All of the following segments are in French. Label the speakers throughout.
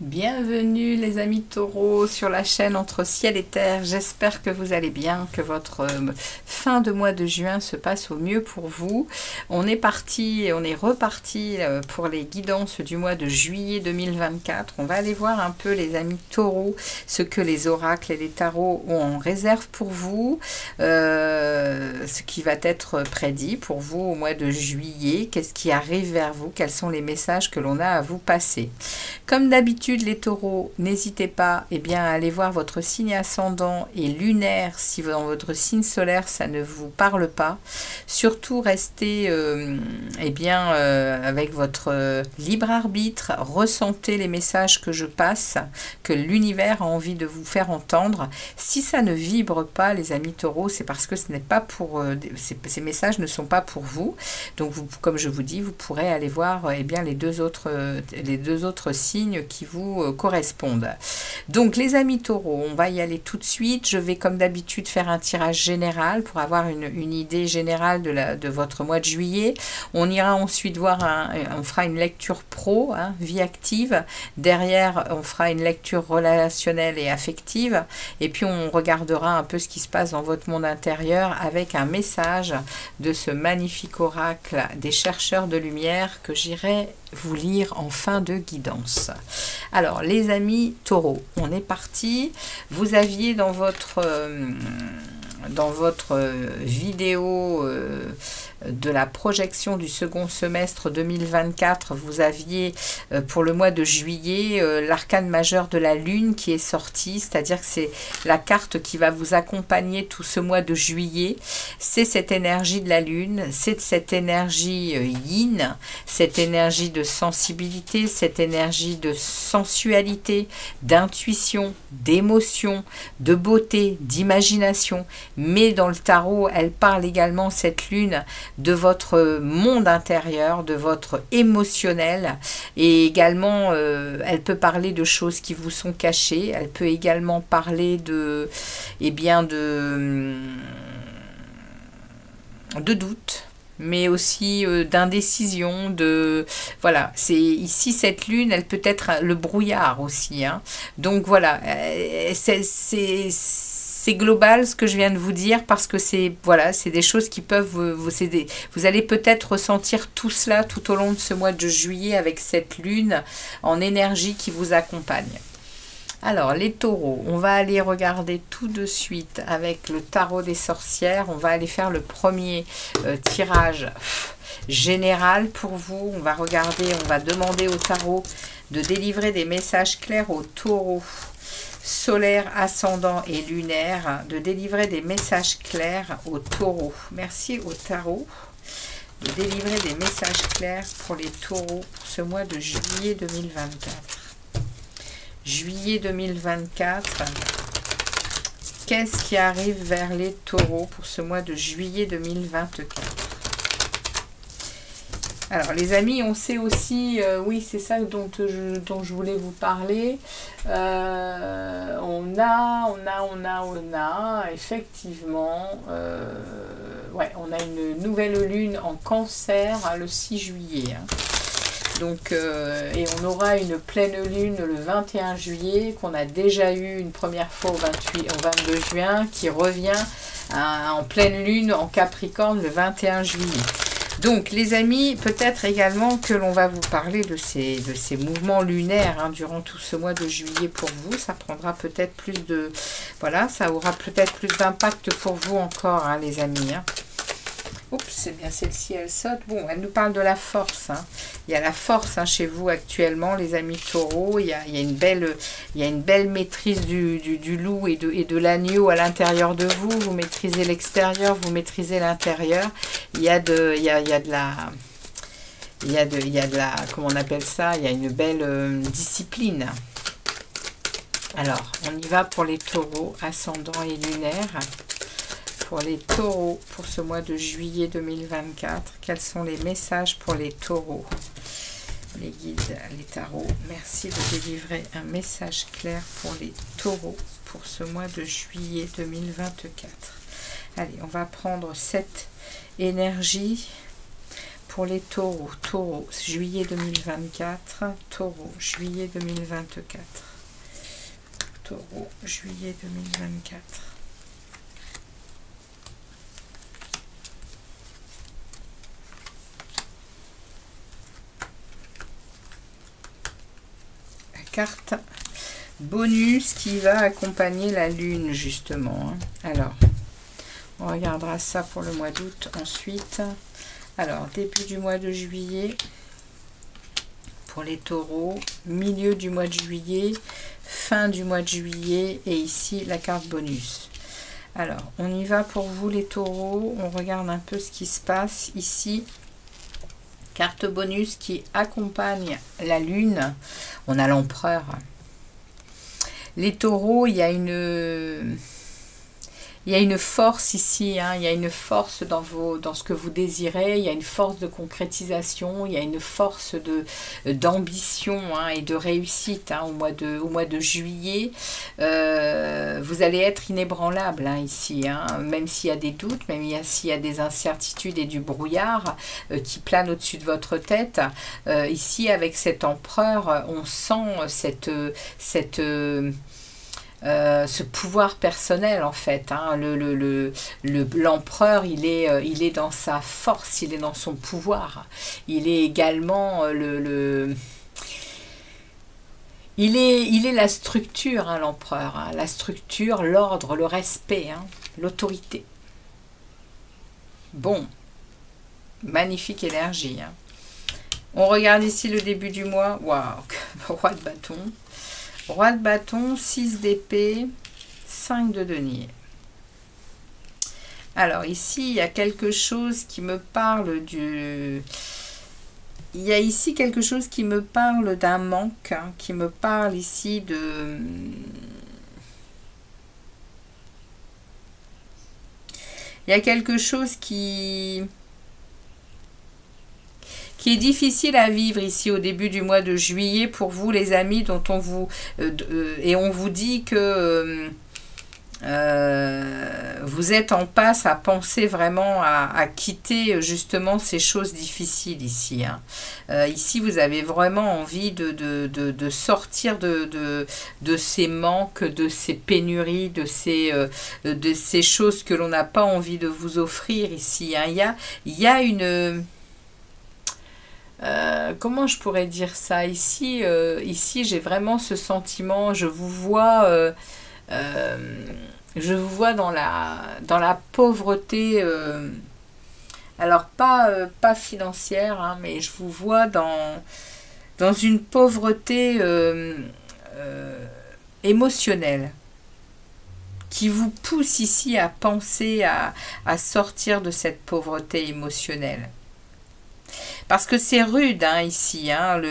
Speaker 1: Bienvenue les amis taureaux sur la chaîne Entre Ciel et Terre. J'espère que vous allez bien, que votre fin de mois de juin se passe au mieux pour vous. On est parti et on est reparti pour les guidances du mois de juillet 2024. On va aller voir un peu les amis taureaux, ce que les oracles et les tarots ont en réserve pour vous, ce qui va être prédit pour vous au mois de juillet, qu'est-ce qui arrive vers vous, quels sont les messages que l'on a à vous passer. Comme d'habitude les taureaux, n'hésitez pas à aller voir votre signe ascendant et lunaire si dans votre signe solaire ça ne vous parle pas. Surtout restez avec votre libre arbitre, ressentez les messages que je passe, que l'univers a envie de vous faire entendre. Si ça ne vibre pas les amis taureaux, c'est parce que ce n'est pas pour ces messages ne sont pas pour vous. Donc vous, comme je vous dis, vous pourrez aller voir les deux autres signes qui vous correspondent. Donc les amis taureaux, on va y aller tout de suite. Je vais comme d'habitude faire un tirage général pour avoir une idée générale de votre mois de juillet. On ira ensuite voir, on fera une lecture pro, vie active. Derrière, on fera une lecture relationnelle et affective. Et puis on regardera un peu ce qui se passe dans votre monde intérieur avec un message de ce magnifique oracle des chercheurs de lumière que j'irai vous lire en fin de guidance. Alors les amis taureaux, on est parti. Vous aviez dans votre vidéo de la projection du second semestre 2024, vous aviez pour le mois de juillet l'arcane majeur de la lune qui est sorti, c'est-à-dire que c'est la carte qui va vous accompagner tout ce mois de juillet. C'est cette énergie de la lune, c'est cette énergie yin, cette énergie de sensibilité, cette énergie de sensualité, d'intuition, d'émotion, de beauté, d'imagination. Mais dans le tarot, elle parle également, cette lune, de votre monde intérieur, de votre émotionnel, et également elle peut parler de choses qui vous sont cachées, elle peut également parler de doute, mais aussi d'indécision, voilà, c'est ici cette lune, elle peut être le brouillard aussi, donc voilà, c'est global ce que je viens de vous dire parce que c'est des choses qui peuvent vous allez peut-être ressentir tout cela tout au long de ce mois de juillet avec cette lune en énergie qui vous accompagne. Alors les taureaux, on va aller regarder tout de suite avec le tarot des sorcières. On va aller faire le premier tirage général pour vous. On va regarder, on va demander au tarot de délivrer des messages clairs aux taureaux solaire, ascendant et lunaire, de délivrer des messages clairs aux taureaux. Merci au tarot de délivrer des messages clairs pour les taureaux pour ce mois de juillet 2024. Juillet 2024, qu'est-ce qui arrive vers les taureaux pour ce mois de juillet 2024? Alors les amis, on sait aussi, oui c'est ça dont je voulais vous parler, on a effectivement, on a une nouvelle lune en cancer le 6 juillet. Donc, et on aura une pleine lune le 21 juillet, qu'on a déjà eu une première fois au 22 juin, qui revient en pleine lune en Capricorne le 21 juillet. Donc les amis, peut-être également que l'on va vous parler de ces mouvements lunaires durant tout ce mois de juillet pour vous. Ça prendra peut-être plus de... Voilà, ça aura peut-être plus d'impact pour vous encore, les amis. Oups, c'est bien celle-ci, elle saute. Bon, elle nous parle de la force. Il y a la force chez vous actuellement, les amis taureaux. Il y a une belle maîtrise du loup et de l'agneau à l'intérieur de vous. Vous maîtrisez l'extérieur, vous maîtrisez l'intérieur. Il y a de la, comment on appelle ça? Il y a une belle discipline. Alors, on y va pour les taureaux, ascendant et lunaire. pour les taureaux pour ce mois de juillet 2024. Quels sont les messages pour les taureaux? Les guides, les tarots, merci de délivrer un message clair pour les taureaux pour ce mois de juillet 2024. Allez, on va prendre cette énergie pour les taureaux. Taureau, juillet 2024. Taureau, juillet 2024. Taureau, juillet 2024. Carte bonus qui va accompagner la lune justement. Alors, on regardera ça pour le mois d'août ensuite. Alors, début du mois de juillet pour les taureaux, milieu du mois de juillet, fin du mois de juillet et ici la carte bonus. Alors, on y va pour vous les taureaux. On regarde un peu ce qui se passe ici. Carte bonus qui accompagne la lune. On a l'empereur. Les taureaux, il y a une force ici. Hein, il y a une force dans ce que vous désirez. Il y a une force de concrétisation. Il y a une force d'ambition hein, et de réussite hein, au mois de juillet. Vous allez être inébranlable hein, ici. Hein, même s'il y a des doutes, même s'il y a des incertitudes et du brouillard qui planent au-dessus de votre tête. Ici, avec cet empereur, on sent ce pouvoir personnel en fait hein. L'empereur il est dans sa force, il est dans son pouvoir, il est également il est la structure hein, l'empereur hein. La structure, l'ordre, le respect hein, l'autorité. Bon, magnifique énergie hein. On regarde ici le début du mois. Waouh, roi de bâton. Roi de bâton, 6 d'épée, 5 de denier. Alors ici, il y a quelque chose qui me parle du... Il y a ici quelque chose qui me parle d'un manque, hein, qui me parle ici de... Il y a quelque chose qui est difficile à vivre ici au début du mois de juillet pour vous les amis, dont on vous et on vous dit que vous êtes en passe à penser vraiment à quitter justement ces choses difficiles ici hein. Ici vous avez vraiment envie de sortir de ces manques, de ces pénuries, de ces choses que l'on n'a pas envie de vous offrir ici hein. Il y a une... comment je pourrais dire ça ici ici j'ai vraiment ce sentiment, je vous vois dans la pauvreté alors pas financière hein, mais je vous vois dans une pauvreté émotionnelle qui vous pousse ici à penser à sortir de cette pauvreté émotionnelle. Parce que c'est rude hein, ici, hein,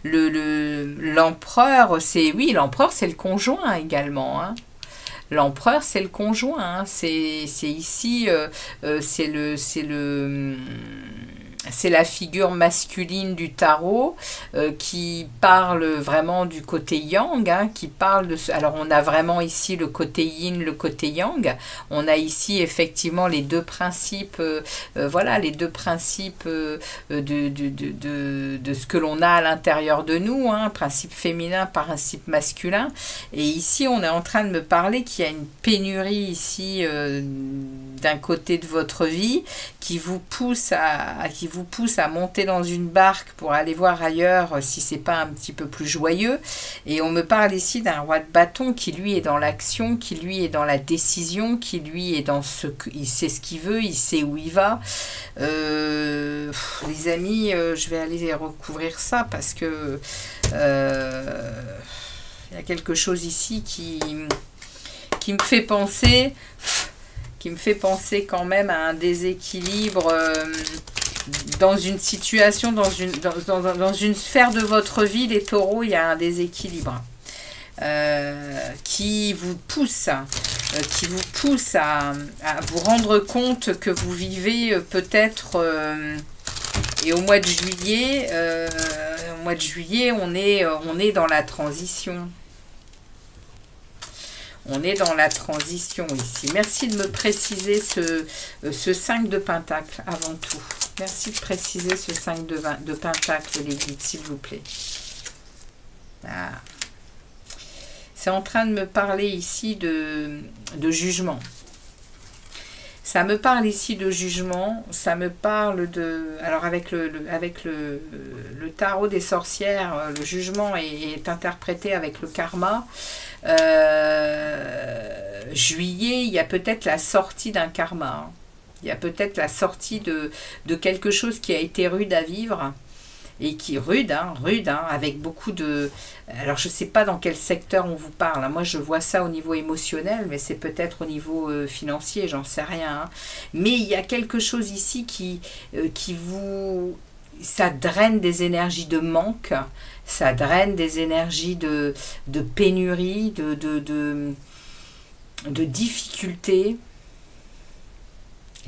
Speaker 1: l'empereur, oui, l'empereur c'est le conjoint également. Hein. L'empereur c'est le conjoint, hein, c'est ici, c'est la figure masculine du tarot qui parle vraiment du côté yang, hein, qui parle de alors on a vraiment ici le côté yin, le côté yang. On a ici effectivement les deux principes, voilà, les deux principes de ce que l'on a à l'intérieur de nous, hein, principe féminin, principe masculin. Et ici on est en train de me parler qu'il y a une pénurie ici d'un côté de votre vie qui vous pousse à monter dans une barque pour aller voir ailleurs si c'est pas un petit peu plus joyeux. Et on me parle ici d'un roi de bâton qui lui est dans l'action, qui lui est dans la décision, qui lui est dans il sait ce qu'il veut, il sait où il va. Les amis, je vais aller recouvrir ça parce que il y a quelque chose ici qui me fait penser quand même à un déséquilibre dans une situation, dans une sphère de votre vie, les taureaux, il y a un déséquilibre qui vous pousse qui vous pousse à vous rendre compte que vous vivez peut-être... et au mois de juillet, on est dans la transition. On est dans la transition ici. Merci de me préciser ce 5 de Pentacle avant tout. Merci de préciser ce 5 de Pentacle, les guides, s'il vous plaît. Ah. C'est en train de me parler ici de jugement. Ça me parle ici de jugement, ça me parle de... Alors avec le tarot des sorcières, le jugement est interprété avec le karma. Juillet, il y a peut-être la sortie d'un karma. Hein. Il y a peut-être la sortie de quelque chose qui a été rude à vivre. Et qui rude, avec beaucoup de... Alors, je ne sais pas dans quel secteur on vous parle. Hein. Moi, je vois ça au niveau émotionnel, mais c'est peut-être au niveau financier, j'en sais rien. Hein. Mais il y a quelque chose ici qui vous... Ça draine des énergies de manque, ça draine des énergies de pénurie, de difficulté.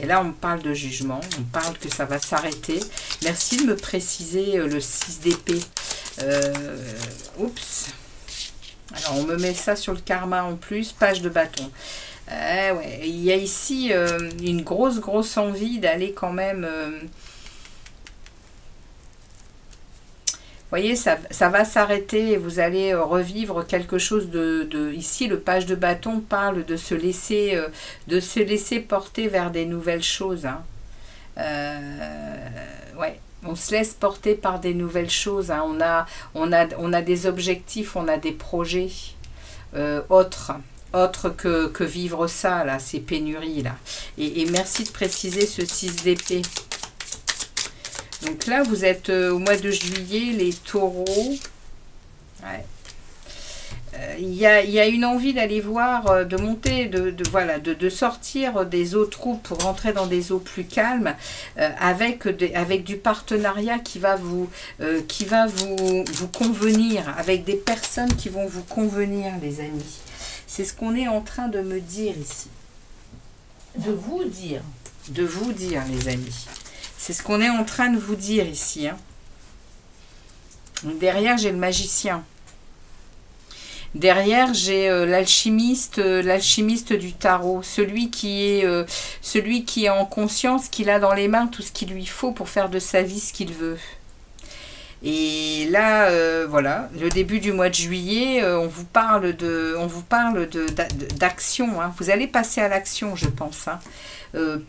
Speaker 1: Et là, on parle de jugement, on parle que ça va s'arrêter. Merci de me préciser le 6 d'épée. Oups. Alors, on me met ça sur le karma en plus, page de bâton. Ouais, il y a ici une grosse envie d'aller quand même... Vous voyez, ça va s'arrêter et vous allez revivre quelque chose de... Ici, le page de bâton parle de se laisser porter vers des nouvelles choses. Hein. Ouais, on se laisse porter par des nouvelles choses. Hein. On a des objectifs, on a des projets autres que vivre ça, là, ces pénuries, là. Et merci de préciser ce 6 d'épée. Donc là, vous êtes au mois de juillet, les taureaux. Ouais. Il y a une envie d'aller voir, de monter, de sortir des eaux troubles pour rentrer dans des eaux plus calmes, avec du partenariat qui va vous convenir, avec des personnes qui vont vous convenir, les amis. C'est ce qu'on est en train de me dire ici. De vous dire, les amis. C'est ce qu'on est en train de vous dire ici. Hein. Donc derrière, j'ai le magicien. Derrière, j'ai l'alchimiste du tarot. Celui qui est en conscience qu'il a dans les mains tout ce qu'il lui faut pour faire de sa vie ce qu'il veut. Et là, voilà, le début du mois de juillet, on vous parle d'action. Hein. Vous allez passer à l'action, je pense. Hein.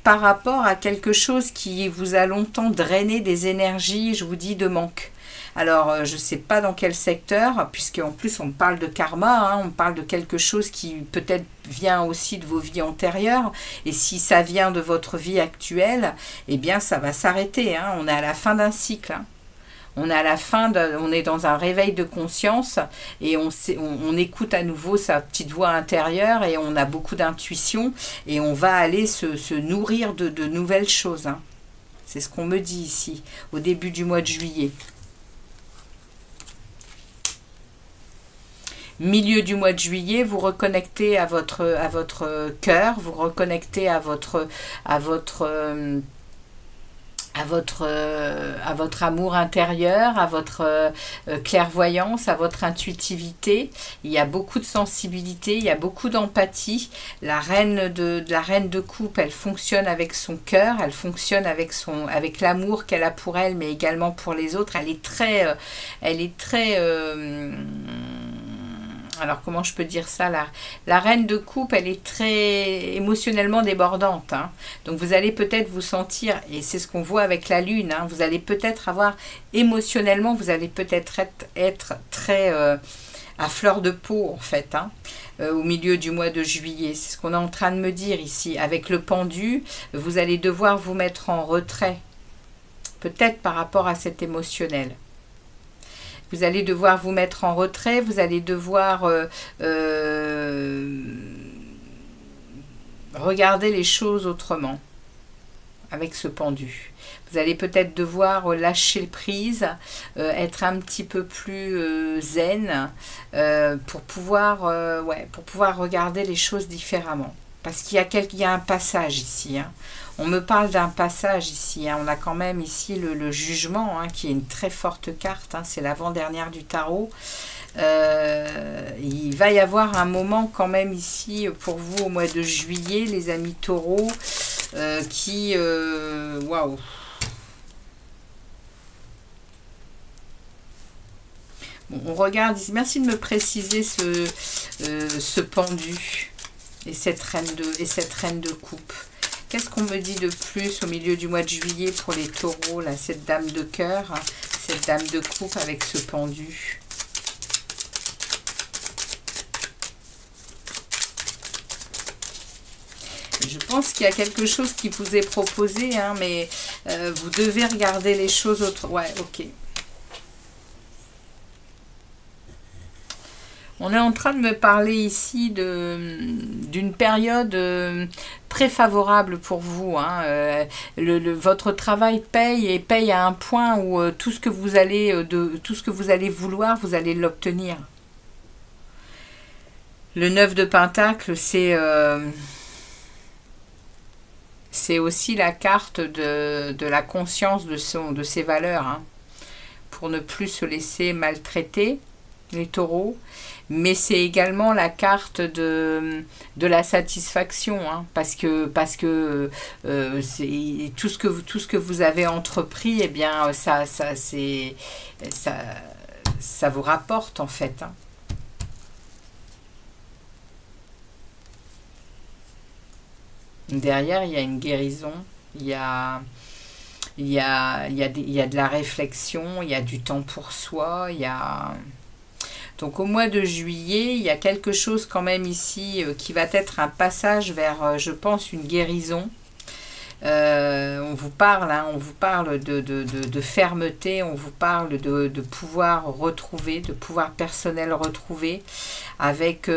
Speaker 1: Par rapport à quelque chose qui vous a longtemps drainé des énergies, je vous dis, de manque. Alors, je ne sais pas dans quel secteur, puisqu'en plus on parle de karma, hein, on parle de quelque chose qui peut-être vient aussi de vos vies antérieures, et si ça vient de votre vie actuelle, eh bien ça va s'arrêter. Hein. On est à la fin d'un cycle. Hein. On est dans un réveil de conscience et on écoute à nouveau sa petite voix intérieure et on a beaucoup d'intuition et on va aller se nourrir de nouvelles choses. Hein. C'est ce qu'on me dit ici, au début du mois de juillet. Milieu du mois de juillet, vous reconnectez à votre cœur, vous reconnectez à votre amour intérieur, à votre clairvoyance, à votre intuitivité. Il y a beaucoup de sensibilité, il y a beaucoup d'empathie. La reine de coupe, elle fonctionne avec son cœur, elle fonctionne avec l'amour qu'elle a pour elle, mais également pour les autres. Elle est très alors, comment je peux dire ça là? La reine de coupe, elle est très émotionnellement débordante. Hein. Donc, vous allez peut-être vous sentir, et c'est ce qu'on voit avec la lune, hein, vous allez peut-être avoir, émotionnellement, vous allez peut-être être très à fleur de peau, en fait, hein, au milieu du mois de juillet. C'est ce qu'on est en train de me dire ici. Avec le pendu, vous allez devoir vous mettre en retrait, peut-être par rapport à cet émotionnel. Vous allez devoir vous mettre en retrait, vous allez devoir regarder les choses autrement. avec ce pendu. Vous allez peut-être devoir lâcher prise, être un petit peu plus zen pour pouvoir, ouais, pour pouvoir regarder les choses différemment. Parce qu'il y a un passage ici. Hein. On me parle d'un passage ici. Hein. On a quand même ici le jugement, hein, qui est une très forte carte. Hein. C'est l'avant-dernière du tarot. Il va y avoir un moment quand même ici pour vous au mois de juillet, les amis taureaux, qui... Waouh! Bon, on regarde ici. Merci de me préciser ce pendu et cette reine de coupe. Qu'est-ce qu'on me dit de plus au milieu du mois de juillet pour les taureaux, là, cette dame de cœur, hein, cette dame de coupe avec ce pendu? Je pense qu'il y a quelque chose qui vous est proposé, hein, mais vous devez regarder les choses autrement. Ouais, ok. On est en train de me parler ici d'une période très favorable pour vous. Hein. Votre travail paye et paye à un point où tout ce que vous allez vouloir, vous allez l'obtenir. Le 9 de Pentacle, c'est aussi la carte de la conscience de ses valeurs. Hein, pour ne plus se laisser maltraiter, les taureaux. Mais c'est également la carte de la satisfaction, hein, parce que c'est tout ce que vous avez entrepris, eh bien ça vous rapporte en fait. Hein. Derrière, il y a une guérison, il y a de la réflexion, il y a du temps pour soi, il y a... Donc au mois de juillet, il y a quelque chose quand même ici qui va être un passage vers, je pense, une guérison. On vous parle, hein, on vous parle de fermeté, on vous parle de pouvoir retrouver, de pouvoir personnel retrouvé, avec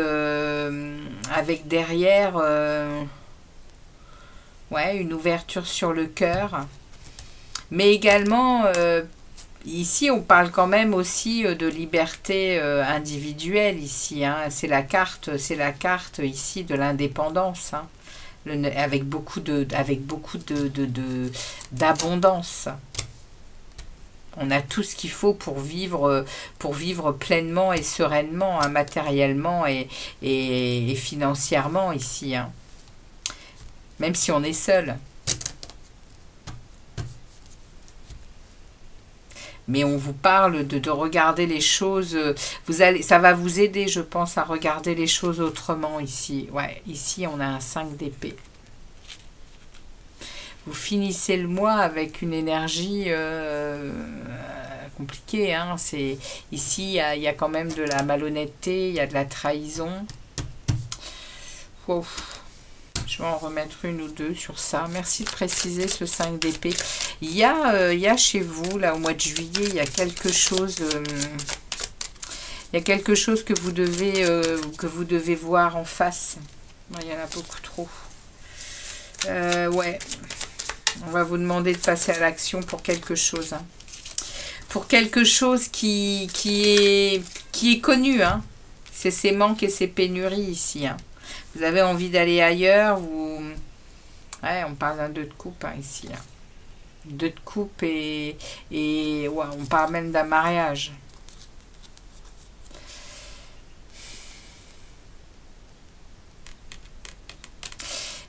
Speaker 1: derrière ouais, une ouverture sur le cœur. Mais également... ici, on parle quand même aussi de liberté individuelle ici. Hein. C'est la carte ici de l'indépendance, hein. Avec beaucoup d'abondance. On a tout ce qu'il faut pour vivre pleinement et sereinement, hein, matériellement et financièrement ici. Hein. Même si on est seul. Mais on vous parle de regarder les choses, ça va vous aider, je pense, à regarder les choses autrement ici. Ouais, ici, on a un 5 d'épée. Vous finissez le mois avec une énergie compliquée. Hein. Ici, il y a quand même de la malhonnêteté, il y a de la trahison. Wow. Je vais en remettre une ou deux sur ça. Merci de préciser ce 5 d'épée. Il y a chez vous, là, au mois de juillet, il y a quelque chose... il y a quelque chose que vous devez voir en face. Il y en a beaucoup trop. Ouais. On va vous demander de passer à l'action pour quelque chose. Hein. Pour quelque chose qui est connu. Hein. C'est ses manques et ses pénuries ici. Hein. Vous avez envie d'aller ailleurs, ou... Ouais, on parle d'un 2 de coupe hein, ici. Hein. 2 de coupe et ouais, on parle même d'un mariage.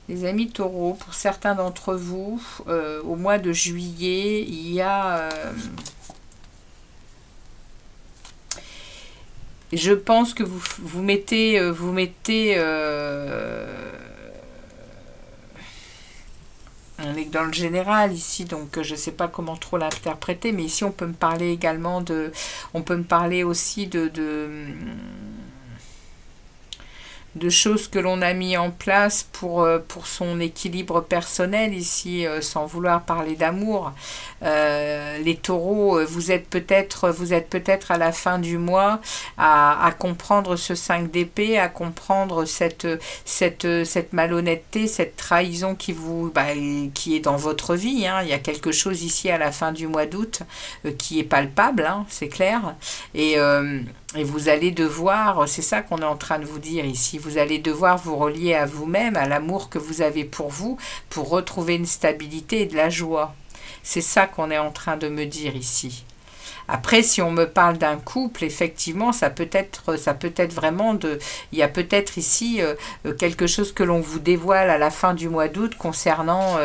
Speaker 1: Les amis taureaux, pour certains d'entre vous, au mois de juillet, il y a... je pense que vous mettez on est dans le général ici, donc je ne sais pas comment trop l'interpréter, mais ici on peut me parler également de choses que l'on a mis en place pour son équilibre personnel ici, sans vouloir parler d'amour. Les taureaux, vous êtes peut-être à la fin du mois à comprendre ce 5 d'épée, à comprendre cette malhonnêteté, cette trahison qui est dans votre vie, hein. Il y a quelque chose ici à la fin du mois d'août qui est palpable, hein, c'est clair. Et vous allez devoir, c'est ça qu'on est en train de vous dire ici, vous allez devoir vous relier à vous-même, à l'amour que vous avez pour vous, pour retrouver une stabilité et de la joie. C'est ça qu'on est en train de me dire ici. Après, si on me parle d'un couple, effectivement, ça peut être vraiment il y a peut-être ici quelque chose que l'on vous dévoile à la fin du mois d'août concernant,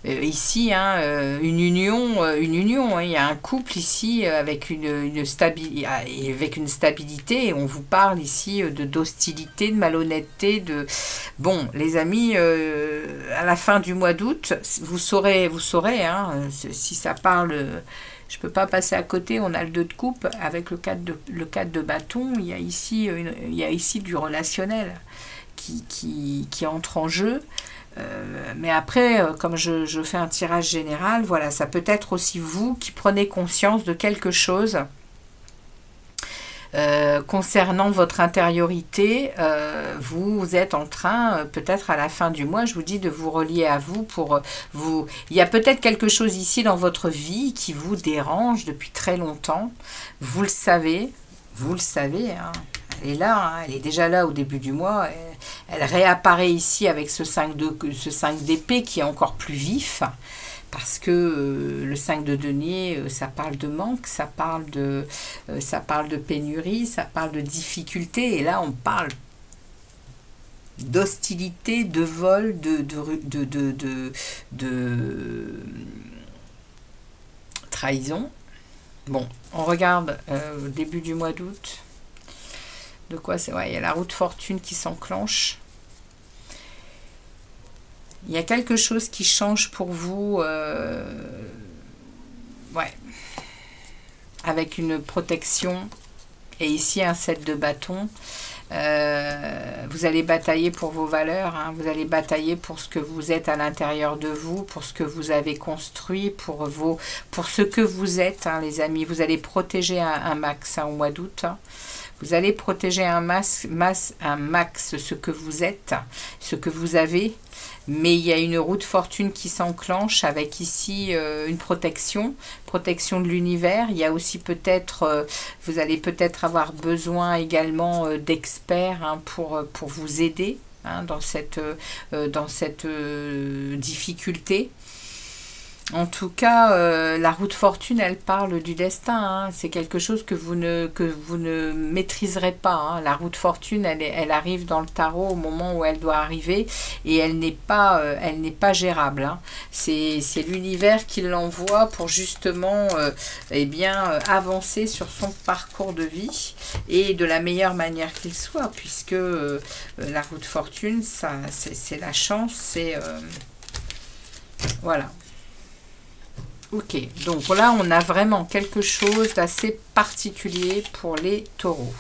Speaker 1: ici, hein, une union, hein. Il y a un couple ici avec une stabilité, et on vous parle ici d'hostilité, de malhonnêteté, Bon, les amis, à la fin du mois d'août, vous saurez, hein, si ça parle. Je ne peux pas passer à côté, on a le 2 de coupe avec le 4 de bâton, il y a ici du relationnel qui entre en jeu. Mais après, comme je fais un tirage général, voilà, ça peut être aussi vous qui prenez conscience de quelque chose concernant votre intériorité. Vous êtes en train, peut-être à la fin du mois, je vous dis de vous relier à vous pour vous. Il y a peut-être quelque chose ici dans votre vie qui vous dérange depuis très longtemps. Vous le savez, hein. Elle est là, hein, elle est déjà là au début du mois. Elle réapparaît ici avec ce 5 d'épée qui est encore plus vif. Parce que le 5 de denier, ça parle de manque, ça parle de pénurie, ça parle de difficulté. Et là, on parle d'hostilité, de vol, de trahison. Bon, on regarde au début du mois d'août. De quoi c'est? Ouais, il y a la roue de fortune qui s'enclenche. Il y a quelque chose qui change pour vous, ouais, avec une protection, et ici un 7 de bâton. Vous allez batailler pour vos valeurs, hein, vous allez batailler pour ce que vous êtes à l'intérieur de vous, pour ce que vous avez construit, pour ce que vous êtes, hein, les amis. Vous allez protéger un max, hein, au mois d'août. Hein. Vous allez protéger un max ce que vous êtes, ce que vous avez. Mais il y a une roue de fortune qui s'enclenche avec ici une protection de l'univers. Il y a aussi peut-être, vous allez peut-être avoir besoin également d'experts, hein, pour vous aider, hein, dans cette difficulté. En tout cas, la roue de fortune, elle parle du destin, hein. C'est quelque chose que vous ne maîtriserez pas, hein. La roue de fortune, elle arrive dans le tarot au moment où elle doit arriver, et elle n'est pas gérable, hein. C'est l'univers qui l'envoie pour justement avancer sur son parcours de vie, et de la meilleure manière qu'il soit, puisque la roue de fortune, c'est la chance, c'est... voilà. Ok, donc là on a vraiment quelque chose d'assez particulier pour les taureaux.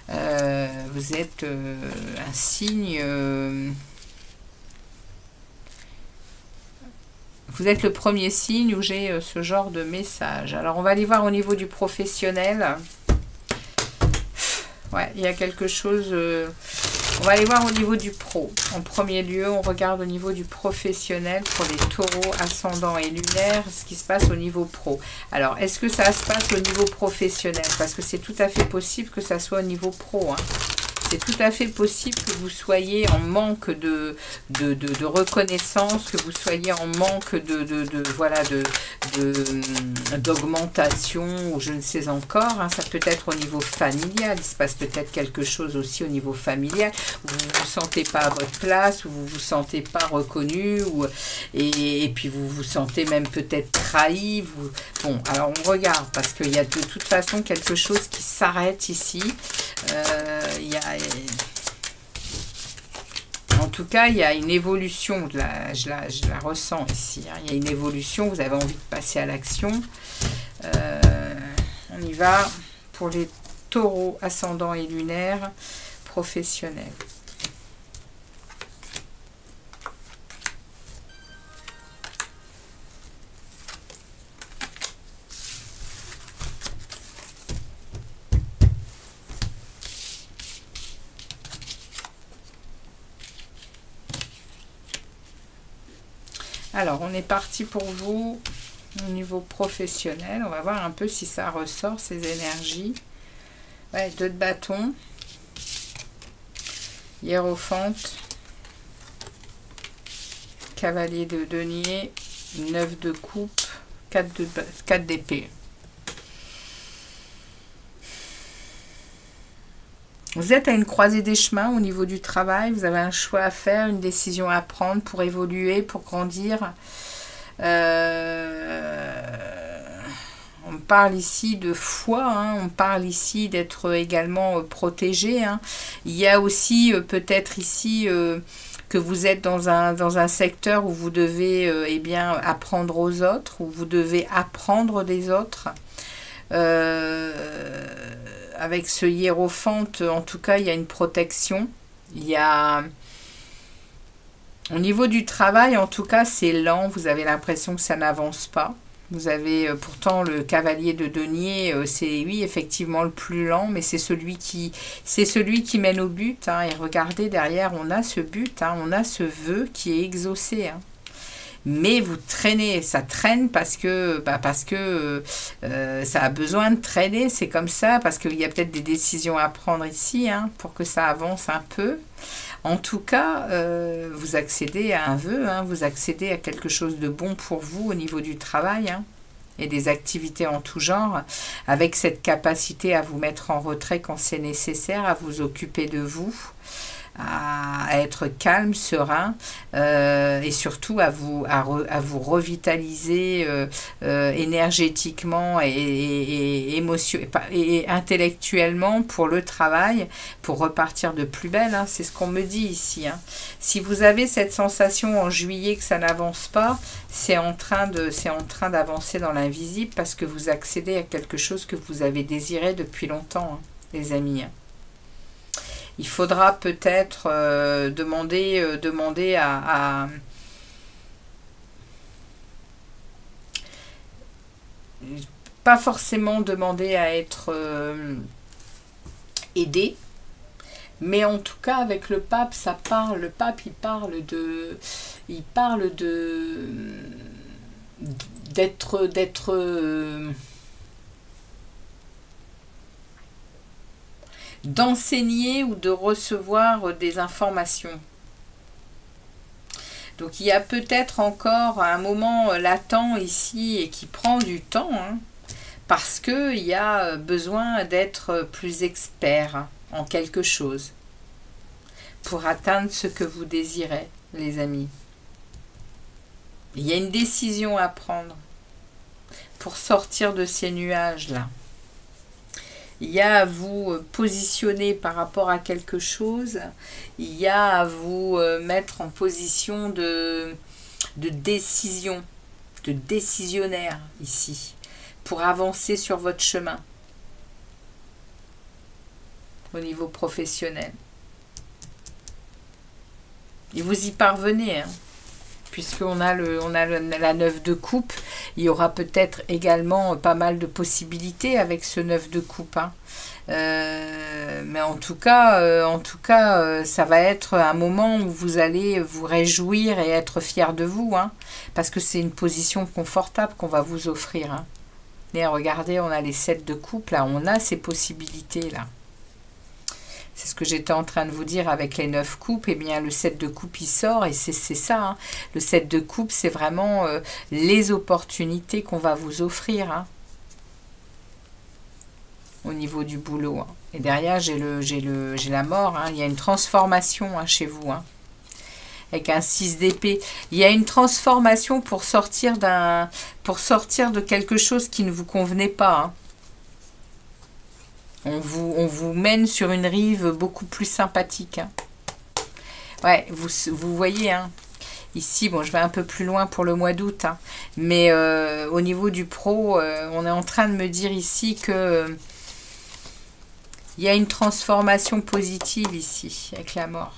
Speaker 1: Vous êtes un signe... vous êtes le premier signe où j'ai ce genre de message. Alors on va aller voir au niveau du professionnel. Ouais, il y a quelque chose... on va aller voir au niveau du pro. En premier lieu, on regarde au niveau du professionnel pour les taureaux, ascendants et lunaires, ce qui se passe au niveau pro. Alors, est-ce que ça se passe au niveau professionnel? Parce que c'est tout à fait possible que ça soit au niveau pro, hein. C'est tout à fait possible que vous soyez en manque de reconnaissance, que vous soyez en manque d'augmentation, ou je ne sais encore, hein. Ça peut être au niveau familial, il se passe peut-être quelque chose aussi au niveau familial, où vous ne vous sentez pas à votre place, où vous ne vous sentez pas reconnu, et puis vous vous sentez même peut-être trahi. Bon, alors on regarde, parce qu'il y a de toute façon quelque chose qui s'arrête ici. En tout cas, il y a une évolution, je la ressens ici, hein. Il y a une évolution, vous avez envie de passer à l'action. On y va pour les taureaux ascendants et lunaires. professionnel. Alors, on est parti pour vous au niveau professionnel. On va voir un peu si ça ressort, ces énergies. Ouais, 2 de bâton. Hiérophante. Cavalier de denier. 9 de coupe. 4 d'épée. Vous êtes à une croisée des chemins au niveau du travail. Vous avez un choix à faire, une décision à prendre pour évoluer, pour grandir. On parle ici de foi, hein, on parle ici d'être également protégé. Hein. Il y a aussi peut-être ici que vous êtes dans un secteur où vous devez eh bien, apprendre aux autres, où vous devez apprendre des autres. Avec ce hiérophante, en tout cas, il y a une protection. Il y a... Au niveau du travail, en tout cas, c'est lent. Vous avez l'impression que ça n'avance pas. Vous avez pourtant le cavalier de denier, c'est oui, effectivement, le plus lent, mais c'est celui qui mène au but. Hein. Et regardez, derrière, on a ce but, hein, on a ce vœu qui est exaucé. Hein. Mais vous traînez, ça traîne parce que ça a besoin de traîner, c'est comme ça, parce qu'il y a peut-être des décisions à prendre ici, hein, pour que ça avance un peu. En tout cas, vous accédez à un vœu, hein, vous accédez à quelque chose de bon pour vous au niveau du travail, hein, et des activités en tout genre, avec cette capacité à vous mettre en retrait quand c'est nécessaire, à vous occuper de vous, à être calme, serein, et surtout à vous revitaliser énergétiquement et intellectuellement pour le travail, pour repartir de plus belle. Hein, c'est ce qu'on me dit ici. Hein. Si vous avez cette sensation en juillet que ça n'avance pas, c'est en train d'avancer dans l'invisible parce que vous accédez à quelque chose que vous avez désiré depuis longtemps, hein, les amis. Il faudra peut-être demander à pas forcément demander à être aidé, mais en tout cas avec le pape, ça parle. Le pape, il parle d'être d'enseigner ou de recevoir des informations. Donc il y a peut-être encore un moment latent ici et qui prend du temps, hein, parce qu'il y a besoin d'être plus expert en quelque chose pour atteindre ce que vous désirez, les amis. Il y a une décision à prendre pour sortir de ces nuages-là. Il y a à vous positionner par rapport à quelque chose. Il y a à vous mettre en position de décision, de décisionnaire ici, pour avancer sur votre chemin au niveau professionnel. Et vous y parvenez, hein. Puisqu'on a la 9 de coupe, il y aura peut-être également pas mal de possibilités avec ce 9 de coupe. Hein. Mais en tout cas, ça va être un moment où vous allez vous réjouir et être fier de vous. Hein, parce que c'est une position confortable qu'on va vous offrir. Hein. Et regardez, on a les 7 de coupe, là, on a ces possibilités-là. C'est ce que j'étais en train de vous dire avec les 9 coupes. Eh bien, le 7 de coupe, il sort et c'est ça. Hein. Le 7 de coupe, c'est vraiment les opportunités qu'on va vous offrir, hein, au niveau du boulot. Hein. Et derrière, j'ai la mort. Hein. Il y a une transformation, hein, chez vous. Hein. Avec un 6 d'épée. Il y a une transformation pour sortir de quelque chose qui ne vous convenait pas. Hein. On vous mène sur une rive beaucoup plus sympathique. Hein. Ouais, vous voyez, hein. Ici, bon, je vais un peu plus loin pour le mois d'août. Hein. Mais au niveau du pro, on est en train de me dire ici que Il y a une transformation positive ici, avec la mort.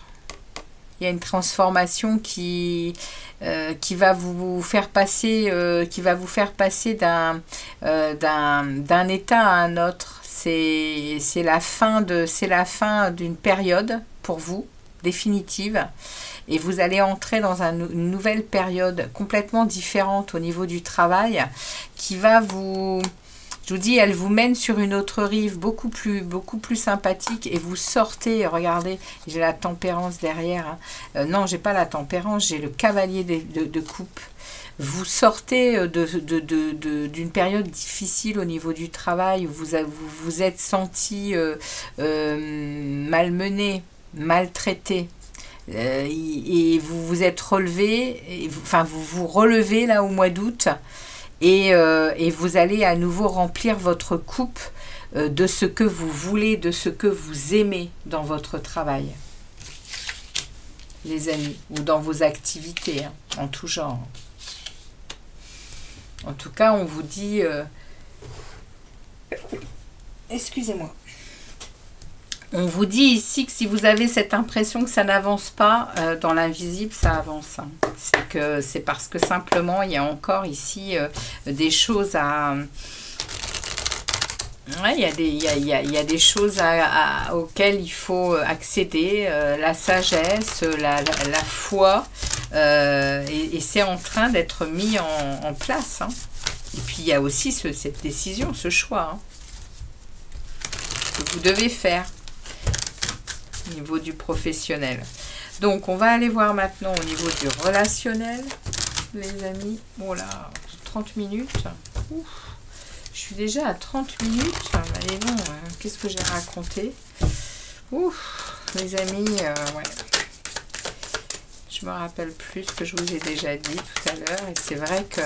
Speaker 1: Il y a une transformation qui va vous faire passer, d'un état à un autre. C'est la fin d'une période pour vous, définitive. Et vous allez entrer dans une nouvelle période complètement différente au niveau du travail qui va vous... Je vous dis, elle vous mène sur une autre rive beaucoup plus sympathique et vous sortez, regardez, j'ai la tempérance derrière. Hein. Non, j'ai pas la tempérance, j'ai le cavalier de coupe. Vous sortez d'une période difficile au niveau du travail où vous êtes senti malmené, maltraité. Et vous vous êtes relevé, vous vous relevez là au mois d'août. Et vous allez à nouveau remplir votre coupe de ce que vous voulez, de ce que vous aimez dans votre travail, les amis, ou dans vos activités, hein, en tout genre. En tout cas, on vous dit... Excusez-moi. On vous dit ici que si vous avez cette impression que ça n'avance pas, dans l'invisible, ça avance. Hein. C'est parce que simplement, il y a encore ici des choses à... Ouais, il y a des choses auxquelles il faut accéder, la sagesse, la foi, et c'est en train d'être mis en place. Hein. Et puis, il y a aussi cette décision, ce choix, hein, que vous devez faire au niveau du professionnel. Donc, on va aller voir maintenant au niveau du relationnel, les amis. Oh là, 30 minutes. Ouf, je suis déjà à 30 minutes. Allez, bon, qu'est-ce que j'ai raconté? Ouf, les amis, ouais. Je me rappelle plus ce que je vous ai déjà dit tout à l'heure. Et c'est vrai que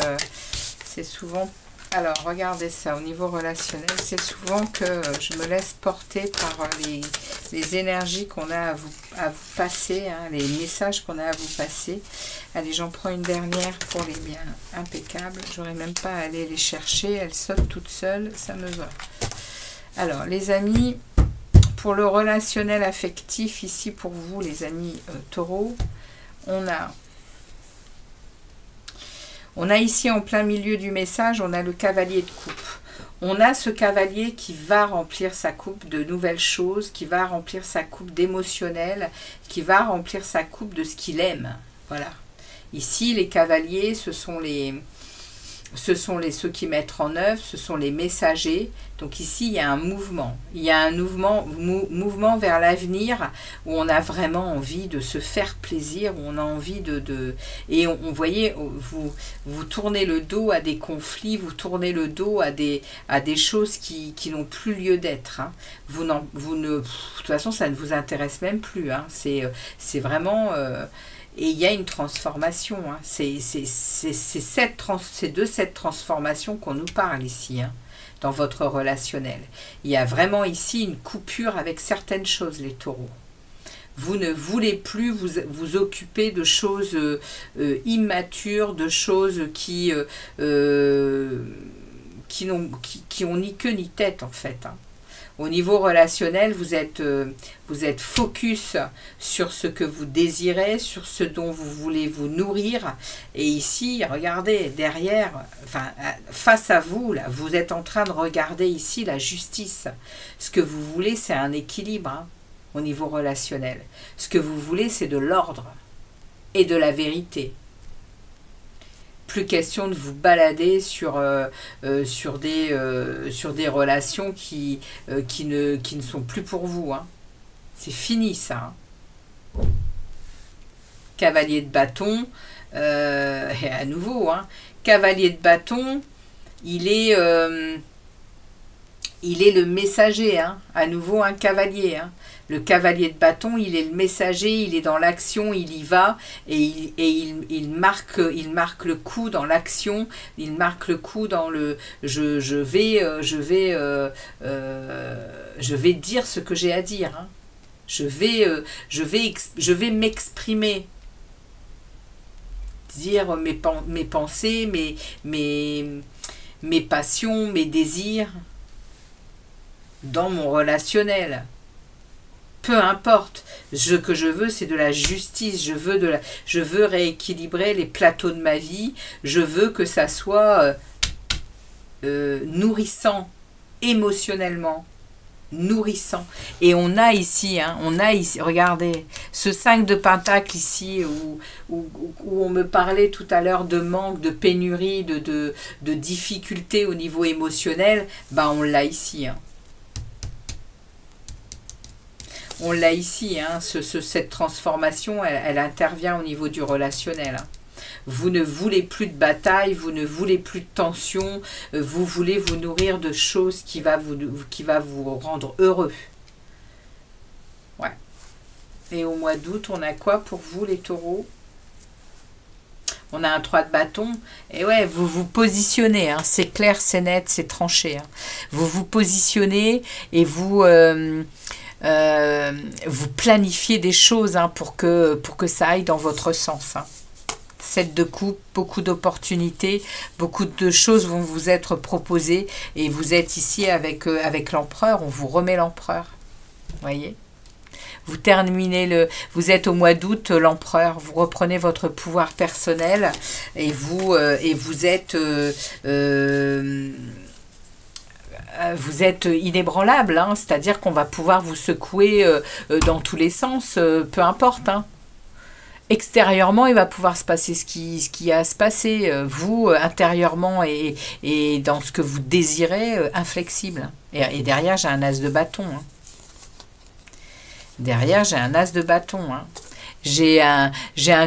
Speaker 1: c'est souvent... Alors, regardez ça, au niveau relationnel, c'est souvent que je me laisse porter par les énergies qu'on a à vous passer, hein, les messages qu'on a à vous passer. Allez, j'en prends une dernière pour les biens impeccables. J'aurais même pas à aller les chercher, elles sautent toutes seules, ça me va. Alors, les amis, pour le relationnel affectif, ici pour vous, les amis taureaux, on a ici en plein milieu du message, on a le cavalier de coupe. On a ce cavalier qui va remplir sa coupe de nouvelles choses, qui va remplir sa coupe d'émotionnel, qui va remplir sa coupe de ce qu'il aime. Voilà. Ici, les cavaliers, ce sont ceux qui mettent en œuvre, ce sont les messagers. Donc ici, il y a un mouvement. Il y a un mouvement vers l'avenir où on a vraiment envie de se faire plaisir, où on a envie et on voyez, vous tournez le dos à des conflits, vous tournez le dos à des choses qui n'ont plus lieu d'être. Hein. De toute façon, ça ne vous intéresse même plus. Hein. C'est vraiment... et il y a une transformation. Hein. C'est de cette transformation qu'on nous parle ici, hein, dans votre relationnel. Il y a vraiment ici une coupure avec certaines choses, les taureaux. Vous ne voulez plus vous occuper de choses immatures, de choses qui ont ni queue ni tête, en fait. Hein. Au niveau relationnel, vous êtes focus sur ce que vous désirez, sur ce dont vous voulez vous nourrir. Et ici, regardez, derrière, face à vous, là, vous êtes en train de regarder ici la justice. Ce que vous voulez, c'est un équilibre, hein, au niveau relationnel. Ce que vous voulez, c'est de l'ordre et de la vérité. Plus question de vous balader sur des relations qui ne sont plus pour vous. Hein. C'est fini, ça. Hein. Cavalier de bâton, et à nouveau, hein, cavalier de bâton, il est le messager, hein, à nouveau un cavalier. Hein. Le cavalier de bâton, il est le messager, il est dans l'action, il y va et il marque le coup dans l'action, il marque le coup dans le je vais dire ce que j'ai à dire. Hein. Je vais m'exprimer, dire mes pensées, mes passions, mes désirs. dans mon relationnel. Peu importe, ce que je veux, c'est de la justice. Je veux rééquilibrer les plateaux de ma vie. Je veux que ça soit nourrissant, émotionnellement. Nourrissant. Et on a ici, regardez, ce 5 de Pentacle ici, où on me parlait tout à l'heure de manque, de pénurie, de difficultés au niveau émotionnel, ben on l'a ici. On l'a ici, cette transformation, elle intervient au niveau du relationnel. Vous ne voulez plus de bataille, vous ne voulez plus de tension, vous voulez vous nourrir de choses qui va vous rendre heureux. Ouais. Et au mois d'août, on a quoi pour vous les taureaux? On a un 3 de bâton. Et ouais, vous vous positionnez, c'est clair, c'est net, c'est tranché. Vous vous positionnez et vous planifiez des choses pour que ça aille dans votre sens. 7 de coupe, beaucoup d'opportunités, beaucoup de choses vont vous être proposées et vous êtes ici avec l'empereur, on vous remet l'empereur, voyez. Vous terminez vous êtes au mois d'août l'empereur, vous reprenez votre pouvoir personnel et vous êtes inébranlable, c'est-à-dire qu'on va pouvoir vous secouer dans tous les sens, peu importe. Extérieurement, il va pouvoir se passer ce qui a à se passer. Vous, intérieurement et dans ce que vous désirez, inflexible. Et derrière, j'ai un as de bâton. Derrière, j'ai un as de bâton. J'ai un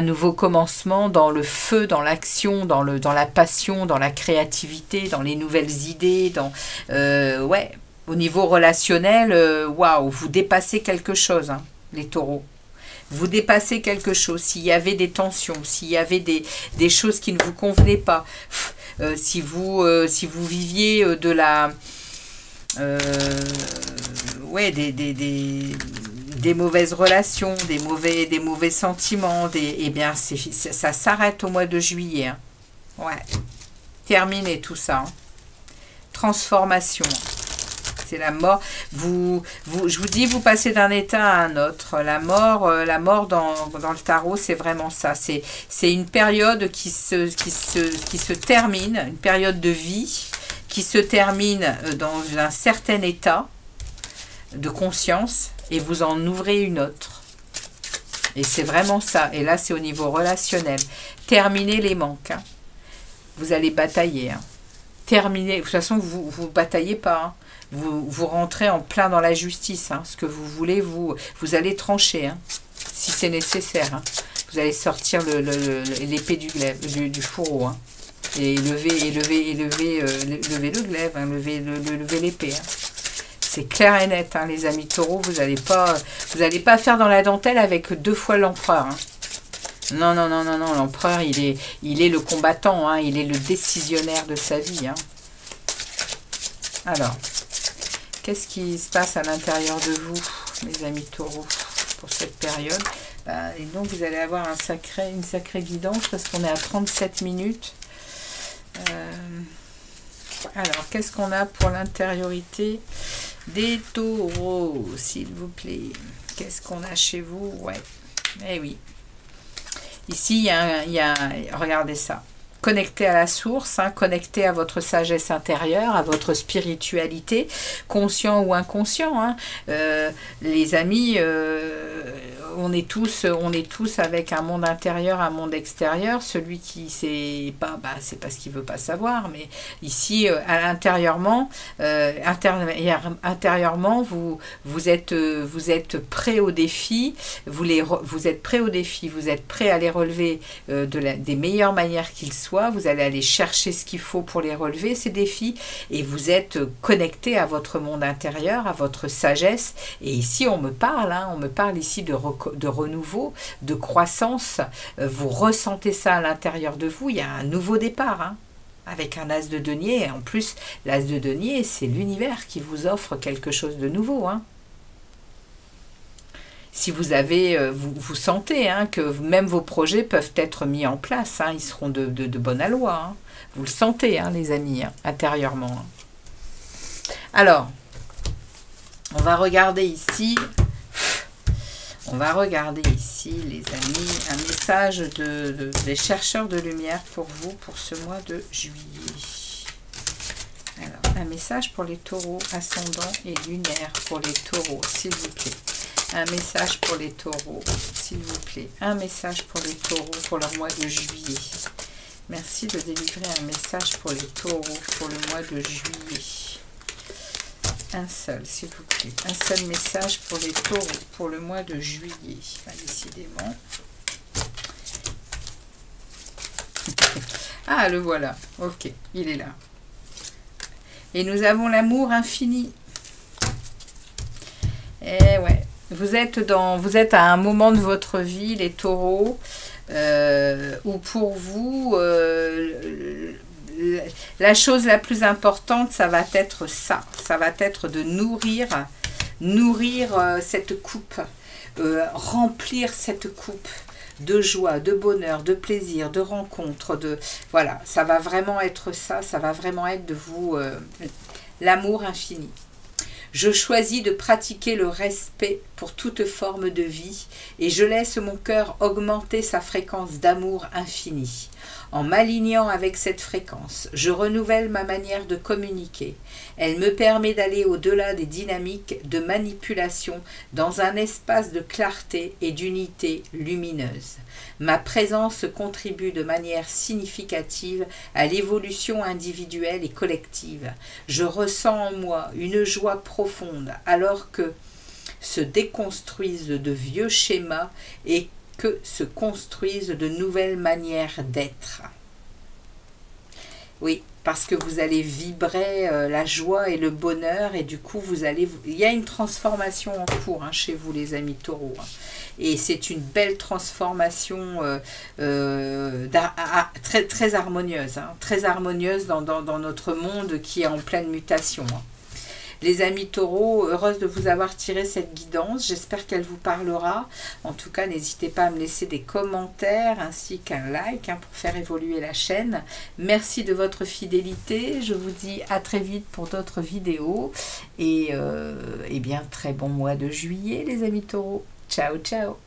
Speaker 1: nouveau commencement dans le feu, dans l'action, dans la passion, dans la créativité, dans les nouvelles idées. Ouais, au niveau relationnel, waouh, vous dépassez quelque chose, les taureaux. Vous dépassez quelque chose, s'il y avait des tensions, s'il y avait des choses qui ne vous convenaient pas, si vous viviez de la... ouais, des mauvaises relations, des mauvais sentiments, eh bien, ça s'arrête au mois de juillet. Ouais, terminez tout ça. Transformation. C'est la mort. Je vous dis, vous passez d'un état à un autre. La mort dans le tarot, c'est vraiment ça. C'est une période qui se termine, une période de vie qui se termine dans un certain état de conscience et vous en ouvrez une autre. Et c'est vraiment ça. Et là, c'est au niveau relationnel. Terminez les manques. Vous allez batailler. Terminez. De toute façon, vous ne bataillez pas. Vous rentrez en plein dans la justice. Ce que vous voulez, vous allez trancher. Si c'est nécessaire. Vous allez sortir l'épée du fourreau. Et lever le glaive. Lever l'épée. C'est clair et net, les amis taureaux. Vous n'allez pas faire dans la dentelle avec 2 fois l'empereur. Non, l'empereur, il est le combattant. Il est le décisionnaire de sa vie. Alors, qu'est-ce qui se passe à l'intérieur de vous, mes amis taureaux, pour cette période? Et donc, vous allez avoir une sacrée guidance parce qu'on est à 37 minutes. Alors, qu'est-ce qu'on a pour l'intériorité des taureaux, s'il vous plaît? Qu'est-ce qu'on a chez vous? Ouais, eh oui. Ici, il y a regardez ça. Connecté à la source, connecté à votre sagesse intérieure, à votre spiritualité, conscient ou inconscient. Les amis, on est tous avec un monde intérieur, un monde extérieur. Celui qui sait pas, c'est parce qu'il veut pas savoir. Mais ici, intérieurement, vous êtes prêt au défi. Vous êtes prêt au défi. Vous êtes prêt à les relever des meilleures manières qu'ils soient. Vous allez aller chercher ce qu'il faut pour les relever, ces défis, et vous êtes connecté à votre monde intérieur, à votre sagesse. Et ici, on me parle ici de renouveau, de croissance. Vous ressentez ça à l'intérieur de vous. Il y a un nouveau départ, avec un as de denier. Et en plus, l'as de denier, c'est l'univers qui vous offre quelque chose de nouveau. Si vous vous sentez que même vos projets peuvent être mis en place, ils seront de bonne aloi. Vous le sentez, les amis, intérieurement. Alors, On va regarder ici. On va regarder ici, les amis, un message des chercheurs de lumière pour vous, pour ce mois de juillet. Alors, un message pour les taureaux, ascendant et lunaire pour les taureaux, s'il vous plaît. Un message pour les taureaux, s'il vous plaît. Un message pour les taureaux pour le mois de juillet. Merci de délivrer un message pour les taureaux pour le mois de juillet. Un seul, s'il vous plaît. Un seul message pour les taureaux pour le mois de juillet. Décidément. Ah, le voilà. Ok, il est là. Et nous avons l'amour infini. Eh ouais. Vous êtes à un moment de votre vie, les taureaux, où pour vous... la chose la plus importante, ça va être ça. Ça va être de nourrir cette coupe, remplir cette coupe de joie, de bonheur, de plaisir, de rencontre. Voilà, ça va vraiment être ça. Ça va vraiment être de vous l'amour infini. Je choisis de pratiquer le respect pour toute forme de vie et je laisse mon cœur augmenter sa fréquence d'amour infini. En m'alignant avec cette fréquence, je renouvelle ma manière de communiquer. Elle me permet d'aller au-delà des dynamiques de manipulation dans un espace de clarté et d'unité lumineuse. Ma présence contribue de manière significative à l'évolution individuelle et collective. Je ressens en moi une joie profonde alors que se déconstruisent de vieux schémas et que se construisent de nouvelles manières d'être. Oui, parce que vous allez vibrer la joie et le bonheur et du coup, il y a une transformation en cours chez vous, les amis taureaux. Et c'est une belle transformation très, très harmonieuse. Très harmonieuse dans notre monde qui est en pleine mutation. Les amis taureaux, heureuse de vous avoir tiré cette guidance. J'espère qu'elle vous parlera. En tout cas, n'hésitez pas à me laisser des commentaires ainsi qu'un like pour faire évoluer la chaîne. Merci de votre fidélité. Je vous dis à très vite pour d'autres vidéos. Et bien, très bon mois de juillet, les amis taureaux. Ciao, ciao.